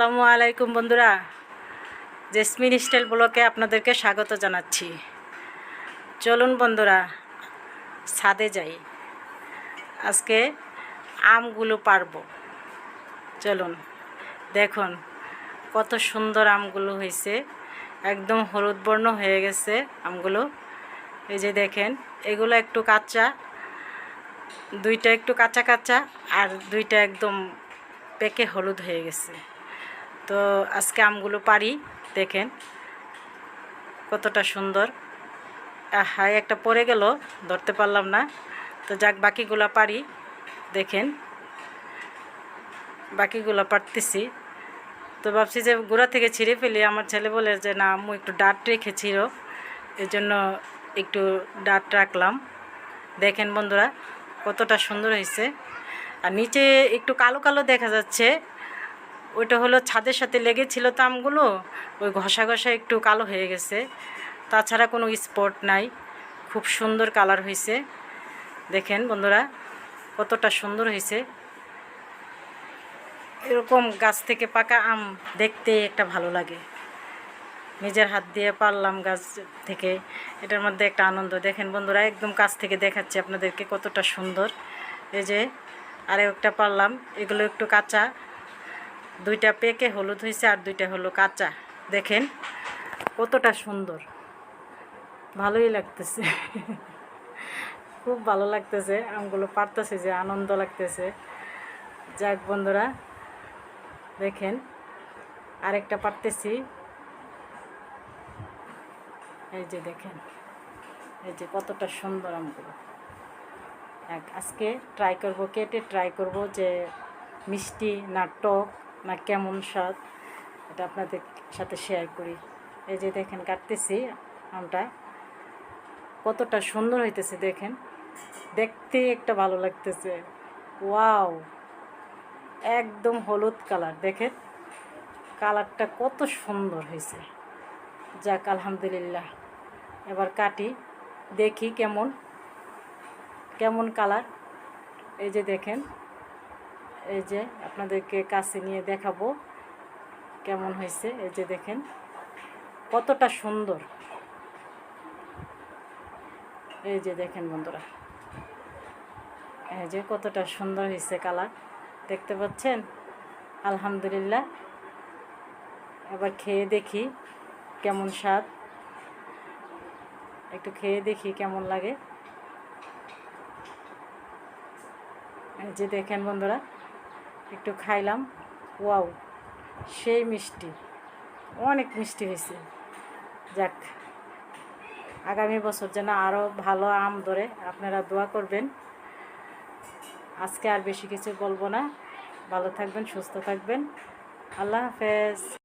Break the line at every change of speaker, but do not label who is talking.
আসসালামু আলাইকুম বন্ধুরা, জেসমিন স্টাইল ব্লকে আপনাদেরকে স্বাগত জানাচ্ছি। চলুন বন্ধুরা, ছাদে যাই। আজকে আমগুলো পারবো। চলুন দেখুন কত সুন্দর আমগুলো হয়েছে, একদম হলুদ বর্ণ হয়ে গেছে আমগুলো। এই যে দেখেন, এগুলো একটু কাঁচা, দুইটা একটু কাঁচা কাঁচা আর দুইটা একদম পেকে হলুদ হয়ে গেছে। তো আজকে আমগুলো পারি, দেখেন কতটা সুন্দর। হাই একটা পড়ে গেল, ধরতে পারলাম না। তো যাক, বাকিগুলো পারি, দেখেন বাকিগুলো পারতেছি। তো ভাবছি যে গোড়া থেকে ছিঁড়ে ফেলি। আমার ছেলে বলে যে না আম্মু একটু ডাঁট রেখে ছিঁড়ো, এই জন্য একটু ডাঁট রাখলাম। দেখেন বন্ধুরা কতটা সুন্দর হয়েছে। আর নিচে একটু কালো কালো দেখা যাচ্ছে, ওইটা হলো ছাদের সাথে লেগেছিল তো আমগুলো, ওই ঘষা ঘষা একটু কালো হয়ে গেছে। তাছাড়া কোনো স্পট নাই, খুব সুন্দর কালার হয়েছে। দেখেন বন্ধুরা কতটা সুন্দর হয়েছে। এরকম গাছ থেকে পাকা আম দেখতে একটা ভালো লাগে। নিজের হাত দিয়ে পারলাম গাছ থেকে, এটার মধ্যে একটা আনন্দ। দেখেন বন্ধুরা একদম কাছ থেকে দেখাচ্ছি আপনাদেরকে কতটা সুন্দর। এই যে আরও একটা পারলাম, এগুলো একটু কাঁচা, দুইটা পেকে হলুদ হয়েছে আর দুইটা হলো কাঁচা। দেখেন কতটা সুন্দর, ভালোই লাগতেছে। খুব ভালো লাগতেছে আমগুলো পারতেছে, যে আনন্দ লাগতেছে। যাক বন্ধুরা দেখেন আরেকটা পারতেছি। এই যে দেখেন, এই যে কতটা সুন্দর আমগুলো। আজকে ট্রাই করব, কেটে ট্রাই করব যে মিষ্টি না টক না কেমন স্বাদ, এটা আপনাদের সাথে শেয়ার করি। এই যে দেখেন কাটতেছি আমটা, কতটা সুন্দর হইতেছে। দেখেন দেখতে একটা ভালো লাগতেছে। ওয়াও, একদম হলুদ কালার। দেখেন কালারটা কত সুন্দর হয়েছে। যাক আলহামদুলিল্লাহ, এবার কাটি, দেখি কেমন কেমন কালার। এই যে দেখেন, এই যে আপনাদেরকে কাছে নিয়ে দেখাবো কেমন হয়েছে। এই যে দেখেন কতটা সুন্দর। এই যে দেখেন বন্ধুরা, এই যে কতটা সুন্দর হয়েছে কালার, দেখতে পাচ্ছেন? আলহামদুলিল্লাহ। এবার খেয়ে দেখি কেমন স্বাদ, একটু খেয়ে দেখি কেমন লাগে। এই যে দেখেন বন্ধুরা একটু খাইলাম, ওয়াও সেই মিষ্টি, অনেক মিষ্টি হয়েছে। যাক, আগামী বছর যেন আরও ভালো আম ধরে, আপনারা দোয়া করবেন। আজকে আর বেশি কিছু বলবো না। ভালো থাকবেন, সুস্থ থাকবেন। আল্লাহ হাফেজ।